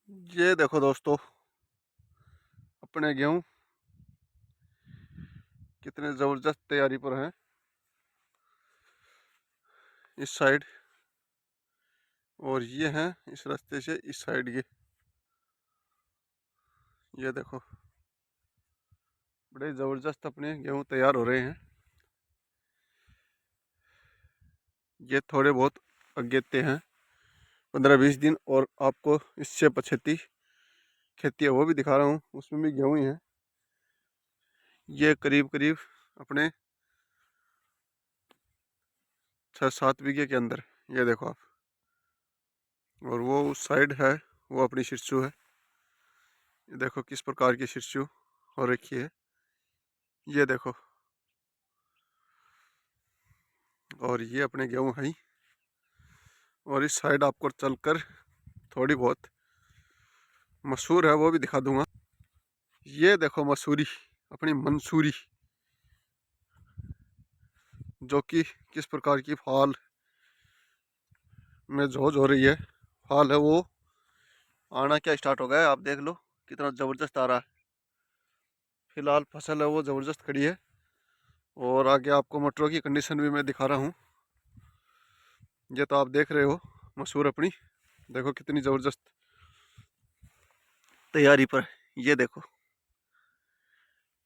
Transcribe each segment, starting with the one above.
ये देखो दोस्तों, अपने गेहूं कितने ज़बरदस्त तैयारी पर हैं। इस साइड और ये हैं इस रास्ते से इस साइड ये देखो, बड़े ज़बरदस्त अपने गेहूं तैयार हो रहे हैं। ये थोड़े बहुत अगेते हैं, 15-20 दिन, और आपको इससे पछेती खेती है वो भी दिखा रहा हूँ, उसमें भी गेहूं ही है। ये करीब करीब अपने 6-7 बीघे के अंदर, ये देखो आप। और वो उस साइड है, वो अपनी शिरसू है। ये देखो किस प्रकार की शिरसू हो रखी है, ये देखो। और ये अपने गेहूं है। और इस साइड आपको चलकर थोड़ी बहुत मसूर है वो भी दिखा दूंगा। ये देखो मसूरी, अपनी मंसूरी, जो कि किस प्रकार की फाल में जोज हो रही है। फाल है वो आना क्या स्टार्ट हो गया है, आप देख लो कितना ज़बरदस्त आ रहा है। फिलहाल फसल है वो ज़बरदस्त खड़ी है। और आगे आपको मटरों की कंडीशन भी मैं दिखा रहा हूँ। ये तो आप देख रहे हो मसूर अपनी, देखो कितनी ज़बरदस्त तैयारी पर है। ये देखो,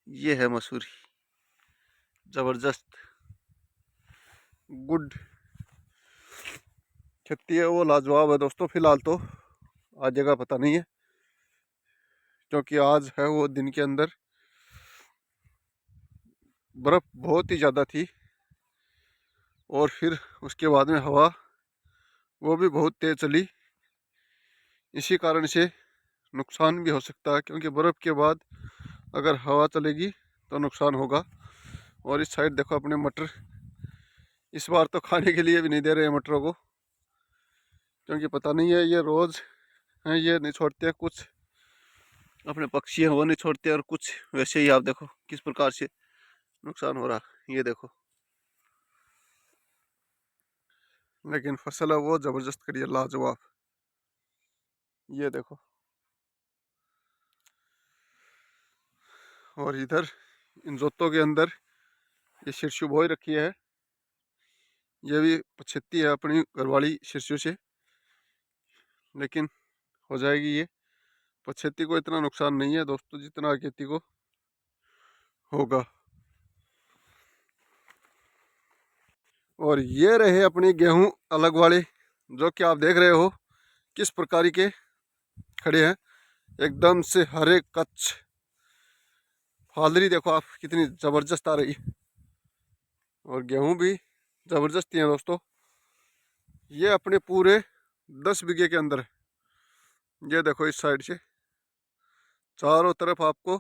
ये है मसूरी, ज़बरदस्त गुड खेती है वो, लाजवाब है दोस्तों। फिलहाल तो आज जगह पता नहीं है, क्योंकि आज है वो दिन के अंदर बर्फ़ बहुत ही ज़्यादा थी। और फिर उसके बाद में हवा वो भी बहुत तेज़ चली। इसी कारण से नुकसान भी हो सकता है, क्योंकि बर्फ़ के बाद अगर हवा चलेगी तो नुकसान होगा। और इस साइड देखो अपने मटर, इस बार तो खाने के लिए भी नहीं दे रहे हैं मटरों को, क्योंकि पता नहीं है ये रोज़ हैं, ये नहीं छोड़ते हैं। कुछ अपने पक्षी हैं वो नहीं छोड़ते, और कुछ वैसे ही आप देखो किस प्रकार से नुकसान हो रहा। ये देखो, लेकिन फसल है वो ज़बरदस्त करी है, लाजवाब। ये देखो, और इधर इन जोतों के अंदर ये शिरशु बोई रखी है। ये भी पछेती है अपनी घरवाली शिरशु से, लेकिन हो जाएगी ये। पछेती को इतना नुकसान नहीं है दोस्तों जितना अगेती को होगा। और ये रहे अपने गेहूं अलग वाले, जो कि आप देख रहे हो किस प्रकार के खड़े हैं, एकदम से हरे कच्छ। फालरी देखो आप कितनी ज़बरदस्त आ रही है, और गेहूं भी ज़बरदस्त ही है दोस्तों। ये अपने पूरे 10 बीघे के अंदर है। ये देखो इस साइड से चारों तरफ आपको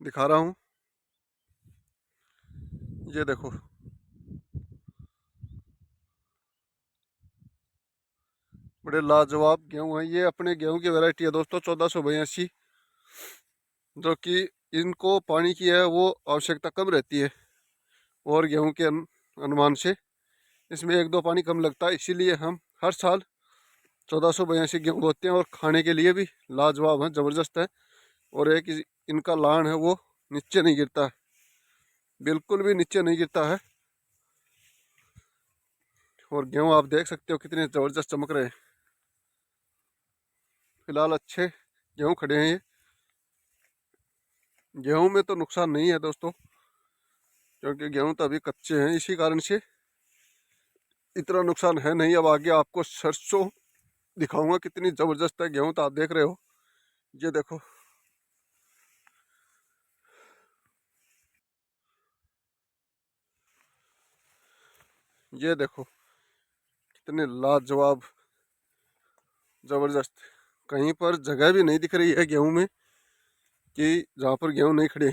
दिखा रहा हूँ। ये देखो, बड़े लाजवाब गेहूं हैं। ये अपने गेहूं की वैरायटी है दोस्तों, 1482, जो कि इनको पानी की है वो आवश्यकता कम रहती है। और गेहूं के अनुमान से इसमें 1-2 पानी कम लगता है, इसीलिए हम हर साल 1482 गेहूँ बोते हैं। और खाने के लिए भी लाजवाब है, ज़बरदस्त है। और एक इनका लान है वो नीचे नहीं गिरता है, बिल्कुल भी नीचे नहीं गिरता है। और गेहूँ आप देख सकते हो कितने ज़बरदस्त चमक रहे हैं। फिलहाल अच्छे गेहूँ खड़े हैं ये। गेहूँ में तो नुकसान नहीं है दोस्तों, क्योंकि गेहूँ तो अभी कच्चे हैं, इसी कारण से इतना नुकसान है नहीं। अब आगे आपको सरसों दिखाऊंगा कितनी ज़बरदस्त है। गेहूँ तो आप देख रहे हो, ये देखो। ये देखो कितने लाजवाब, ज़बरदस्त। कहीं पर जगह भी नहीं दिख रही है गेहूं में कि जहाँ पर गेहूं नहीं खड़े।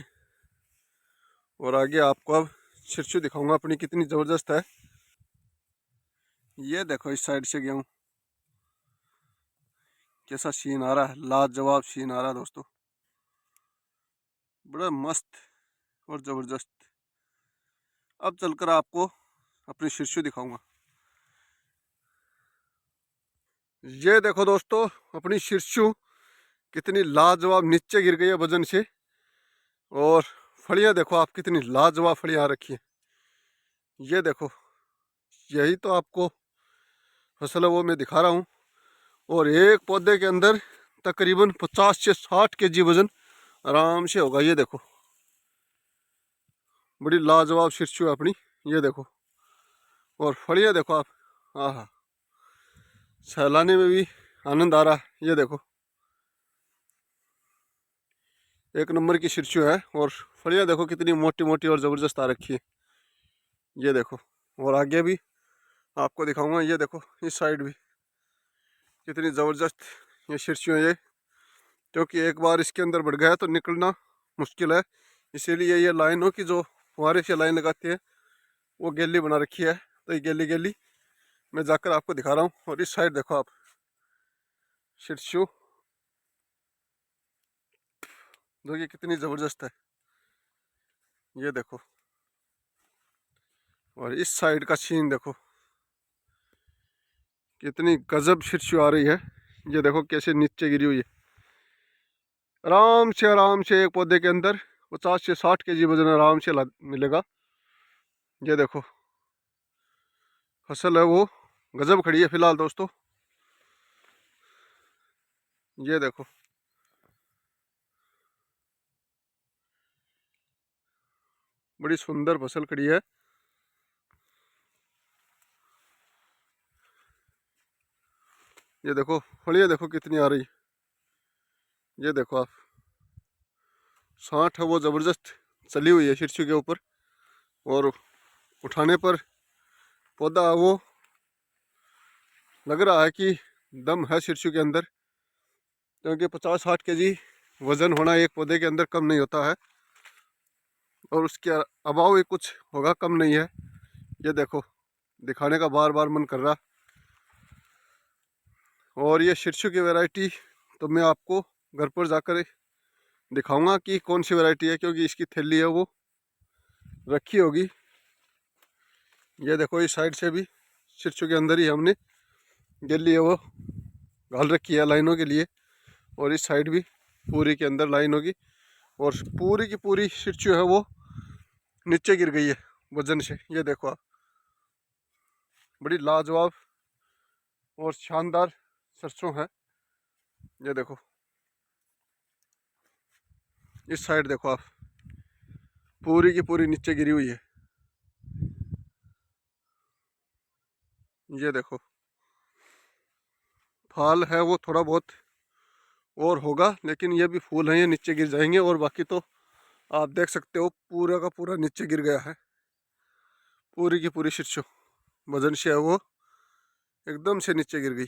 और आगे आपको अब शिरसू दिखाऊंगा अपनी कितनी ज़बरदस्त है। ये देखो इस साइड से गेहूं कैसा सीन आ रहा है, लाजवाब सीन आ रहा है दोस्तों, बड़ा मस्त और ज़बरदस्त। अब चलकर आपको अपनी शिरसू दिखाऊंगा। ये देखो दोस्तों, अपनी शिरशु कितनी लाजवाब नीचे गिर गई है वजन से। और फलियां देखो आप, कितनी लाजवाब फलियां आ रखी हैं। ये देखो, यही तो आपको फसल है वो मैं दिखा रहा हूँ। और एक पौधे के अंदर तकरीबन 50 से 60 केजी वजन आराम से होगा। ये देखो, बड़ी लाजवाब शिरशु है अपनी। ये देखो, और फलियां देखो आप, हाँ, सहलाने में भी आनंद आ रहा है। ये देखो, एक नंबर की शिरशु है। और फलियां देखो कितनी मोटी मोटी और ज़बरदस्त आ रखी है। ये देखो, और आगे भी आपको दिखाऊंगा। ये देखो, इस साइड भी कितनी ज़बरदस्त ये शिरशु है। ये क्योंकि एक बार इसके अंदर बढ़ गया तो निकलना मुश्किल है। इसीलिए ये लाइनों की जो फुहारे से लाइन लगाती है वो गैली बना रखी है। तो ये गैली गैली मैं जाकर आपको दिखा रहा हूँ। और इस साइड देखो आप, शिरशु जो कि कितनी ज़बरदस्त है। ये देखो, और इस साइड का सीन देखो, कितनी गजब शिरशु आ रही है। ये देखो कैसे नीचे गिरी हुई है। आराम से एक पौधे के अंदर 50 से 60 केजी वजन आराम से मिलेगा। ये देखो, फसल है वो गजब खड़ी है फिलहाल दोस्तों। ये देखो, बड़ी सुंदर फसल खड़ी है। ये देखो, फलियां देखो कितनी आ रही। ये देखो आप, 60 है वो ज़बरदस्त चली हुई है शिरशु के ऊपर। और उठाने पर पौधा वो लग रहा है कि दम है शिरशु के अंदर। क्योंकि 50-60 केजी वजन होना एक पौधे के अंदर कम नहीं होता है। और उसके अभाव ही कुछ होगा कम नहीं है। ये देखो, दिखाने का बार बार मन कर रहा। और ये शिरशु की वैरायटी तो मैं आपको घर पर जाकर दिखाऊंगा कि कौन सी वैरायटी है, क्योंकि इसकी थैली है वो रखी होगी। ये देखो, इस साइड से भी शिरशु के अंदर ही हमने गैली है वो घाल रखी है लाइनों के लिए। और इस साइड भी पूरी के अंदर लाइन होगी। और पूरी की पूरी शिरशु है वो नीचे गिर गई है वजन से। ये देखो आप, बड़ी लाजवाब और शानदार सरसों है। ये देखो, इस साइड देखो आप, पूरी की पूरी नीचे गिरी हुई है। ये देखो, फाल है वो थोड़ा बहुत और होगा, लेकिन ये भी फूल हैं, ये नीचे गिर जाएंगे। और बाकी तो आप देख सकते हो पूरा का पूरा नीचे गिर गया है। पूरी की पूरी शिरशु वजन से है वो एकदम से नीचे गिर गई।